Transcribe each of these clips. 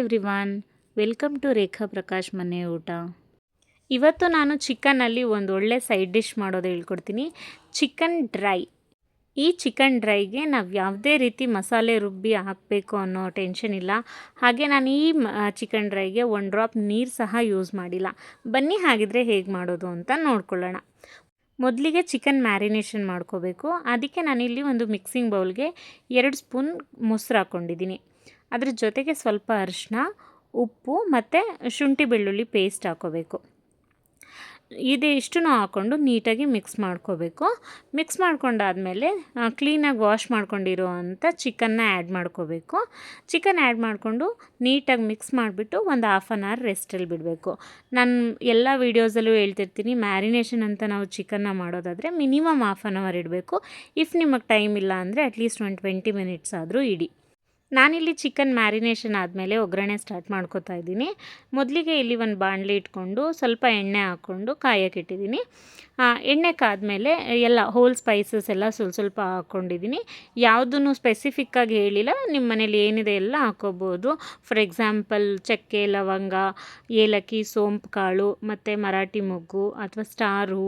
Everyone, welcome to ರೇಖಾ ಪ್ರಕಾಶ್ ಮನೆ ಊಟ. ಇವತ್ತು ನಾನು ಚಿಕನಲ್ಲಿ ಒಂದು ಒಳ್ಳೆ ಸೈಡ್ ಡಿಶ್ ಮಾಡೋದು ಹೇಳ್ಕೊಡ್ತೀನಿ. Chicken dry. ಈ ಚಿಕನ್ ಡ್ರೈಗೆ ನಾವು ಯಾವುದೇ ರೀತಿ ಮಸಾಲೆ ರುಬ್ಬಿ ಹಾಕಬೇಕು ಅನ್ನೋ ಟೆನ್ಷನ್ ಇಲ್ಲ. ಹಾಗೆ ನಾನು ಈ ಚಿಕನ್ ಡ್ರೈಗೆ 1 ಡ್ರಾಪ್ ನೀರು ಸಹ ಯೂಸ್ ಮಾಡಿಲ್ಲ. ಬನ್ನಿ ಹಾಗಿದ್ರೆ ಹೇಗೆ ಮಾಡೋದು ಅಂತ ನೋಡ್ಕೊಳ್ಳೋಣ. ಮೊದಲಿಗೆ ಚಿಕನ್ ಮ್ಯಾರಿನೇಷನ್ ಮಾಡ್ಕೋಬೇಕು. ಅದಕ್ಕೆ ನಾನಿಲ್ಲಿ ಒಂದು ಮಿಕ್ಸಿಂಗ್ ಬೌಲ್ಗೆ 2 ಸ್ಪೂನ್ ಮೊಸರು ಹಾಕ್ಕೊಂಡಿದ್ದೀನಿ. ಅದ್ರ ಜೊತೆಗೆ ಸ್ವಲ್ಪ ಅರಿಶಿನ, ಉಪ್ಪು ಮತ್ತು ಶುಂಠಿ ಬೆಳ್ಳುಳ್ಳಿ ಪೇಸ್ಟ್ ಹಾಕ್ಕೋಬೇಕು. ಇದಿಷ್ಟನ್ನು ಹಾಕ್ಕೊಂಡು ನೀಟಾಗಿ ಮಿಕ್ಸ್ ಮಾಡ್ಕೋಬೇಕು. ಮಿಕ್ಸ್ ಮಾಡ್ಕೊಂಡಾದಮೇಲೆ ಕ್ಲೀನಾಗಿ ವಾಶ್ ಮಾಡ್ಕೊಂಡಿರೋ ಅಂಥ ಚಿಕನ್ನ ಆ್ಯಡ್ ಮಾಡ್ಕೋಬೇಕು. ಚಿಕನ್ ಆ್ಯಡ್ ಮಾಡಿಕೊಂಡು ನೀಟಾಗಿ ಮಿಕ್ಸ್ ಮಾಡಿಬಿಟ್ಟು ಒಂದು ಹಾಫ್ ಆನ್ ಅವರ್ ರೆಸ್ಟಲ್ಲಿ ಬಿಡಬೇಕು. ನಾನು ಎಲ್ಲ ವೀಡಿಯೋಸಲ್ಲೂ ಹೇಳ್ತಿರ್ತೀನಿ, ಮ್ಯಾರಿನೇಷನ್ ಅಂತ ನಾವು ಚಿಕನ್ನ ಮಾಡೋದಾದರೆ ಮಿನಿಮಮ್ ಹಾಫ್ ಆನ್ ಅವರ್ ಇಡಬೇಕು. ಇಫ್ ನಿಮಗೆ ಟೈಮ್ ಇಲ್ಲ ಅಂದರೆ ಅಟ್ಲೀಸ್ಟ್ ಒಂದು 20 ಮಿನಿಟ್ಸ್ ಆದರೂ ಇಡಿ. ನಾನಿಲ್ಲಿ ಚಿಕನ್ ಮ್ಯಾರಿನೇಷನ್ ಆದಮೇಲೆ ಒಗ್ಗರಣೆ ಸ್ಟಾರ್ಟ್ ಮಾಡ್ಕೋತಾ ಇದ್ದೀನಿ. ಮೊದಲಿಗೆ ಇಲ್ಲಿ ಒಂದು ಬಾಣಲಿ ಇಟ್ಕೊಂಡು ಸ್ವಲ್ಪ ಎಣ್ಣೆ ಹಾಕ್ಕೊಂಡು ಕಾಯಕ್ಕಿಟ್ಟಿದ್ದೀನಿ. ಎಣ್ಣೆ ಕಾದ್ಮೇಲೆ ಎಲ್ಲ ಹೋಲ್ ಸ್ಪೈಸಸ್ ಎಲ್ಲ ಸ್ವಲ್ಪ ಹಾಕ್ಕೊಂಡಿದ್ದೀನಿ. ಯಾವುದೂ ಸ್ಪೆಸಿಫಿಕ್ಕಾಗಿ ಹೇಳಿಲ್ಲ, ನಿಮ್ಮ ಮನೇಲಿ ಏನಿದೆ ಎಲ್ಲ ಹಾಕ್ಕೋಬೋದು. ಫಾರ್ ಎಕ್ಸಾಂಪಲ್ ಚಕ್ಕೆ, ಲವಂಗ, ಏಲಕ್ಕಿ, ಸೋಂಪು ಕಾಳು ಮತ್ತು ಮರಾಠಿ ಮೊಗ್ಗು ಅಥವಾ ಸ್ಟಾರು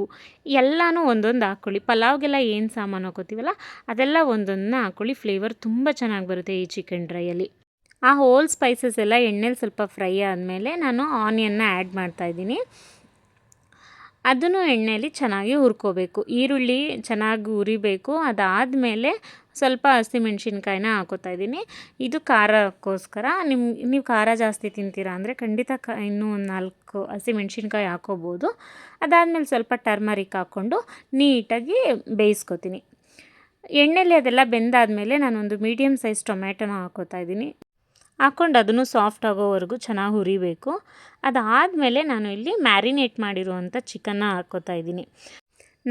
ಎಲ್ಲನೂ ಒಂದೊಂದು ಹಾಕ್ಕೊಳ್ಳಿ. ಪಲಾವ್ಗೆಲ್ಲ ಏನು ಸಾಮಾನು ಹಾಕೋತೀವಲ್ಲ ಅದೆಲ್ಲ ಒಂದೊಂದನ್ನ ಹಾಕ್ಕೊಳ್ಳಿ. ಫ್ಲೇವರ್ ತುಂಬ ಚೆನ್ನಾಗಿ ಬರುತ್ತೆ ಈ ಚಿಕನ್ ಡ್ರೈಯಲ್ಲಿ. ಆ ಹೋಲ್ ಸ್ಪೈಸಸ್ ಎಲ್ಲ ಎಣ್ಣೆಲಿ ಸ್ವಲ್ಪ ಫ್ರೈ ಆದಮೇಲೆ ನಾನು ಆನಿಯನ್ನ ಆ್ಯಡ್ ಮಾಡ್ತಾಯಿದ್ದೀನಿ. ಅದನ್ನು ಎಣ್ಣೆಯಲ್ಲಿ ಚೆನ್ನಾಗಿ ಹುರ್ಕೋಬೇಕು. ಈರುಳ್ಳಿ ಚೆನ್ನಾಗಿ ಉರಿಬೇಕು. ಅದಾದಮೇಲೆ ಸ್ವಲ್ಪ ಹಸಿಮೆಣ್ಸಿನ್ಕಾಯಿನ ಹಾಕೋತಾ ಇದ್ದೀನಿ. ಇದು ಖಾರಕ್ಕೋಸ್ಕರ. ನೀವು ಖಾರ ಜಾಸ್ತಿ ತಿಂತೀರಾ ಅಂದರೆ ಖಂಡಿತ ಇನ್ನೂ ಒಂದು 4 ಹಸಿಮೆಣ್ಸಿನ್ಕಾಯಿ ಹಾಕ್ಕೋಬೋದು. ಅದಾದಮೇಲೆ ಸ್ವಲ್ಪ ಟರ್ಮರಿಕ್ ಹಾಕ್ಕೊಂಡು ನೀಟಾಗಿ ಬೇಯಿಸ್ಕೊತೀನಿ. ಎಣ್ಣೆಲಿ ಅದೆಲ್ಲ ಬೆಂದಾದಮೇಲೆ ನಾನೊಂದು ಮೀಡಿಯಮ್ ಸೈಜ್ ಟೊಮ್ಯಾಟೊನ ಹಾಕ್ಕೋತಾ ಇದ್ದೀನಿ. ಹಾಕ್ಕೊಂಡು ಅದನ್ನು ಸಾಫ್ಟ್ ಆಗೋವರೆಗೂ ಚೆನ್ನಾಗಿ ಹುರಿಬೇಕು. ಅದಾದಮೇಲೆ ನಾನು ಇಲ್ಲಿ ಮ್ಯಾರಿನೇಟ್ ಮಾಡಿರುವಂಥ ಚಿಕನ್ನ ಹಾಕ್ಕೋತಾ ಇದ್ದೀನಿ.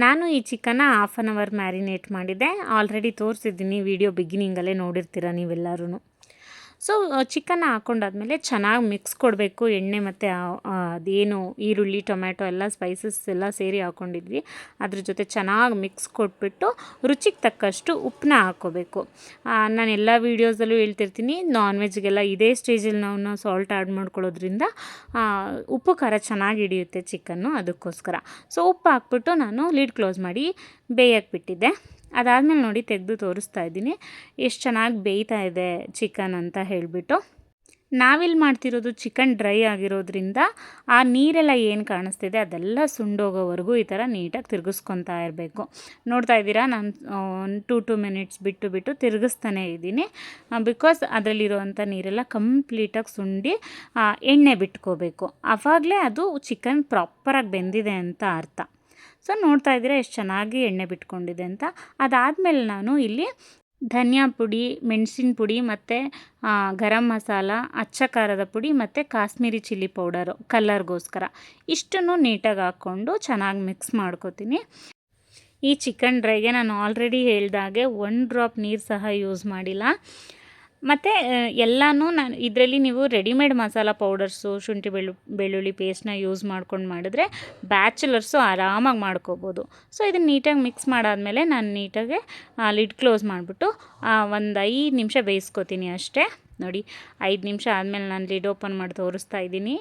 ನಾನು ಈ ಚಿಕನ್ನ ಹಾಫ್ ಆನ್ ಅವರ್ ಮ್ಯಾರಿನೇಟ್ ಮಾಡಿದ್ದೆ. ಆಲ್ರೆಡಿ ತೋರಿಸಿದ್ದೀನಿ, ವಿಡಿಯೋ ಬಿಗಿನಿಂಗಲ್ಲೇ ನೋಡಿರ್ತೀರ ನೀವೆಲ್ಲರೂ. ಸೊ ಚಿಕನ್ನ ಹಾಕ್ಕೊಂಡಾದ್ಮೇಲೆ ಚೆನ್ನಾಗಿ ಮಿಕ್ಸ್ ಕೊಡಬೇಕು. ಎಣ್ಣೆ ಮತ್ತು ಅದೇನು ಈರುಳ್ಳಿ, ಟೊಮ್ಯಾಟೊ ಎಲ್ಲ ಸ್ಪೈಸಸ್ ಎಲ್ಲ ಸೇರಿ ಹಾಕ್ಕೊಂಡಿದ್ವಿ, ಅದ್ರ ಜೊತೆ ಚೆನ್ನಾಗಿ ಮಿಕ್ಸ್ ಕೊಟ್ಬಿಟ್ಟು ರುಚಿಗೆ ತಕ್ಕಷ್ಟು ಉಪ್ಪನ್ನ ಹಾಕ್ಕೋಬೇಕು. ನಾನು ಎಲ್ಲ ವೀಡಿಯೋಸಲ್ಲೂ ಹೇಳ್ತಿರ್ತೀನಿ, ನಾನ್ ವೆಜ್ಗೆಲ್ಲ ಇದೇ ಸ್ಟೇಜಲ್ಲಿ ನಾವು ಸಾಲ್ಟ್ ಆ್ಯಡ್ ಮಾಡ್ಕೊಳ್ಳೋದ್ರಿಂದ ಉಪ್ಪು ಖಾರ ಚೆನ್ನಾಗಿ ಹಿಡಿಯುತ್ತೆ ಚಿಕನ್ನು, ಅದಕ್ಕೋಸ್ಕರ. ಸೊ ಉಪ್ಪು ಹಾಕ್ಬಿಟ್ಟು ನಾನು ಲಿಡ್ ಕ್ಲೋಸ್ ಮಾಡಿ ಬೇಯಕ್ಕೆ ಬಿಟ್ಟಿದ್ದೆ. ಅದಾದಮೇಲೆ ನೋಡಿ ತೆಗೆದು ತೋರಿಸ್ತಾ ಇದ್ದೀನಿ ಎಷ್ಟು ಚೆನ್ನಾಗಿ ಬೇಯ್ತಾ ಇದೆ ಚಿಕನ್ ಅಂತ ಹೇಳಿಬಿಟ್ಟು. ನಾವಿಲ್ಲಿ ಮಾಡ್ತಿರೋದು ಚಿಕನ್ ಡ್ರೈ ಆಗಿರೋದ್ರಿಂದ ಆ ನೀರೆಲ್ಲ ಏನು ಕಾಣಿಸ್ತಿದೆ ಅದೆಲ್ಲ ಸುಂಡೋಗೋವರೆಗೂ ಈ ಥರ ನೀಟಾಗಿ ತಿರುಗಿಸ್ಕೊತಾ ಇರಬೇಕು. ನೋಡ್ತಾ ಇದ್ದೀರಾ, ನಾನು 2 ಮಿನಿಟ್ಸ್ ಬಿಟ್ಟು ತಿರುಗಿಸ್ತಾನೆ ಇದ್ದೀನಿ. ಬಿಕಾಸ್ ಅದರಲ್ಲಿರೋವಂಥ ನೀರೆಲ್ಲ ಕಂಪ್ಲೀಟಾಗಿ ಸುಂಡಿ ಎಣ್ಣೆ ಬಿಟ್ಕೋಬೇಕು. ಆವಾಗಲೇ ಅದು ಚಿಕನ್ ಪ್ರಾಪರಾಗಿ ಬೆಂದಿದೆ ಅಂತ ಅರ್ಥ. ಸೊ ನೋಡ್ತಾ ಇದ್ದೀರಾ ಎಷ್ಟು ಚೆನ್ನಾಗಿ ಎಣ್ಣೆ ಬಿಟ್ಕೊಂಡಿದೆ ಅಂತ. ಅದಾದಮೇಲೆ ನಾನು ಇಲ್ಲಿ ಧನಿಯಾ ಪುಡಿ, ಮೆಣಸಿನ ಪುಡಿ ಮತ್ತು ಗರಂ ಮಸಾಲ, ಅಚ್ಚ ಖಾರದ ಪುಡಿ ಮತ್ತು ಕಾಶ್ಮೀರಿ ಚಿಲ್ಲಿ ಪೌಡರು ಕಲರ್ಗೋಸ್ಕರ ಇಷ್ಟನ್ನು ನೀಟಾಗಿ ಹಾಕ್ಕೊಂಡು ಚೆನ್ನಾಗಿ ಮಿಕ್ಸ್ ಮಾಡ್ಕೋತೀನಿ. ಈ ಚಿಕನ್ ಡ್ರೈಗೆ ನಾನು ಆಲ್ರೆಡಿ ಹೇಳ್ದಾಗೆ 1 ಡ್ರಾಪ್ ನೀರು ಸಹ ಯೂಸ್ ಮಾಡಿಲ್ಲ. ಮತ್ತು ಎಲ್ಲನೂ ನಾನು ಇದರಲ್ಲಿ ನೀವು ರೆಡಿಮೇಡ್ ಮಸಾಲ ಪೌಡರ್ಸು, ಶುಂಠಿ ಬೆಳ್ಳುಳ್ಳಿ ಪೇಸ್ಟ್ನ ಯೂಸ್ ಮಾಡ್ಕೊಂಡು ಮಾಡಿದ್ರೆ ಬ್ಯಾಚುಲರ್ಸು ಆರಾಮಾಗಿ ಮಾಡ್ಕೋಬೋದು. ಸೊ ಇದನ್ನು ನೀಟಾಗಿ ಮಿಕ್ಸ್ ಮಾಡಾದಮೇಲೆ ನಾನು ನೀಟಾಗಿ ಲಿಡ್ ಕ್ಲೋಸ್ ಮಾಡಿಬಿಟ್ಟು ಒಂದು 5 ನಿಮಿಷ ಬೇಯಿಸ್ಕೊತೀನಿ ಅಷ್ಟೇ. ನೋಡಿ 5 ನಿಮಿಷ ಆದಮೇಲೆ ನಾನು ಲಿಡ್ ಓಪನ್ ಮಾಡಿ ತೋರಿಸ್ತಾ ಇದ್ದೀನಿ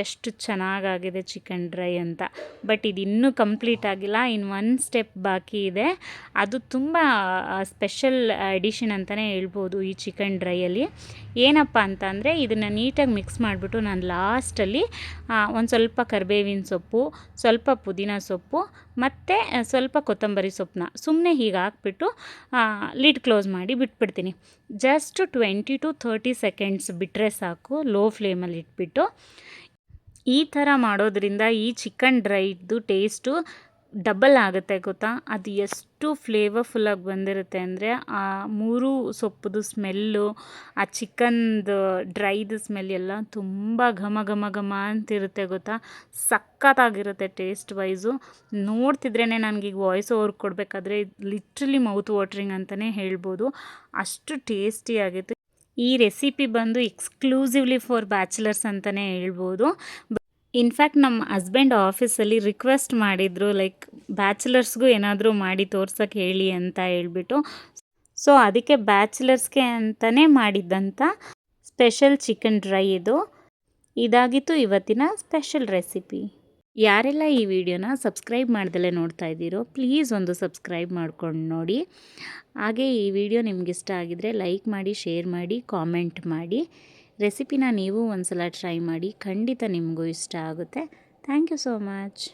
ಎಷ್ಟು ಚೆನ್ನಾಗಾಗಿದೆ ಚಿಕನ್ ಡ್ರೈ ಅಂತ. ಬಟ್ ಇದು ಇನ್ನೂ ಕಂಪ್ಲೀಟ್ ಆಗಿಲ್ಲ, ಇನ್ನು 1 ಸ್ಟೆಪ್ ಬಾಕಿ ಇದೆ. ಅದು ತುಂಬ ಸ್ಪೆಷಲ್ ಎಡಿಷನ್ ಅಂತಲೇ ಹೇಳ್ಬೋದು ಈ ಚಿಕನ್ ಡ್ರೈಯಲ್ಲಿ. ಏನಪ್ಪ ಅಂತ ಅಂದರೆ ಇದನ್ನು ನೀಟಾಗಿ ಮಿಕ್ಸ್ ಮಾಡಿಬಿಟ್ಟು ನಾನು ಲಾಸ್ಟಲ್ಲಿ ಒಂದು ಸ್ವಲ್ಪ ಕರಿಬೇವಿನ ಸೊಪ್ಪು, ಸ್ವಲ್ಪ ಪುದೀನ ಸೊಪ್ಪು ಮತ್ತು ಸ್ವಲ್ಪ ಕೊತ್ತಂಬರಿ ಸೊಪ್ಪನ್ನ ಸುಮ್ಮನೆ ಹೀಗೆ ಹಾಕ್ಬಿಟ್ಟು ಲಿಡ್ ಕ್ಲೋಸ್ ಮಾಡಿ ಬಿಟ್ಬಿಡ್ತೀನಿ. ಜಸ್ಟ್ 20 to 30 ಸೆಕೆಂಡ್ಸ್ ಬಿಟ್ಟರೆ ಸಾಕು, ಲೋ ಫ್ಲೇಮಲ್ಲಿ ಇಟ್ಬಿಟ್ಟು. ಈ ಥರ ಮಾಡೋದ್ರಿಂದ ಈ ಚಿಕನ್ ಡ್ರೈದು ಟೇಸ್ಟು ಡಬಲ್ ಆಗುತ್ತೆ ಗೊತ್ತಾ. ಅದು ಎಷ್ಟು ಫ್ಲೇವರ್ಫುಲ್ಲಾಗಿ ಬಂದಿರುತ್ತೆ ಅಂದರೆ ಆ 3 ಸೊಪ್ಪುದು ಸ್ಮೆಲ್ಲು, ಆ ಚಿಕನ್ದು ಡ್ರೈದು ಸ್ಮೆಲ್ ಎಲ್ಲ ತುಂಬ ಘಮ ಘಮ ಘಮ ಅಂತಿರುತ್ತೆ ಗೊತ್ತಾ. ಸಖತ್ತಾಗಿರುತ್ತೆ ಟೇಸ್ಟ್ ವೈಸು. ನೋಡ್ತಿದ್ರೇ ನನಗೀಗ ವಾಯ್ಸ್ ಓವರ್ ಕೊಡಬೇಕಾದ್ರೆ ಲಿಟ್ರಲಿ ಮೌತ್ ವಾಟ್ರಿಂಗ್ ಅಂತಲೇ ಹೇಳ್ಬೋದು, ಅಷ್ಟು ಟೇಸ್ಟಿಯಾಗಿತ್ತು. ಈ ರೆಸಿಪಿ ಬಂದು ಎಕ್ಸ್ಕ್ಲೂಸಿವ್ಲಿ ಫಾರ್ ಬ್ಯಾಚುಲರ್ಸ್ ಅಂತಲೇ ಹೇಳ್ಬೋದು. ಇನ್ಫ್ಯಾಕ್ಟ್ ನಮ್ಮ ಹಸ್ಬೆಂಡ್ ಆಫೀಸಲ್ಲಿ ರಿಕ್ವೆಸ್ಟ್ ಮಾಡಿದರು, ಲೈಕ್ ಬ್ಯಾಚುಲರ್ಸ್ಗೂ ಏನಾದರೂ ಮಾಡಿ ತೋರ್ಸೋಕ್ಕೆ ಹೇಳಿ ಅಂತ ಹೇಳ್ಬಿಟ್ಟು. ಸೊ ಅದಕ್ಕೆ ಬ್ಯಾಚುಲರ್ಸ್ಗೆ ಅಂತಲೇ ಮಾಡಿದ್ದಂಥ ಸ್ಪೆಷಲ್ ಚಿಕನ್ ಡ್ರೈ ಇದು. ಇದಾಗಿತ್ತು ಇವತ್ತಿನ ಸ್ಪೆಷಲ್ ರೆಸಿಪಿ. ಯಾರೆಲ್ಲ ಈ ವಿಡಿಯೋನ ಸಬ್ಸ್ಕ್ರೈಬ್ ಮಾಡ್ದಲೇ ನೋಡ್ತಾ ಇದ್ದೀರೋ ಪ್ಲೀಸ್ ಒಂದು ಸಬ್ಸ್ಕ್ರೈಬ್ ಮಾಡ್ಕೊಂಡು ನೋಡಿ. ಹಾಗೆ ಈ ವಿಡಿಯೋ ನಿಮ್ಗೆ ಇಷ್ಟ ಆಗಿದರೆ ಲೈಕ್ ಮಾಡಿ, ಶೇರ್ ಮಾಡಿ, ಕಾಮೆಂಟ್ ಮಾಡಿ. ರೆಸಿಪಿನ ನೀವು ಒಂದು ಸಲ ಟ್ರೈ ಮಾಡಿ, ಖಂಡಿತ ನಿಮಗೂ ಇಷ್ಟ ಆಗುತ್ತೆ. Thank you so much.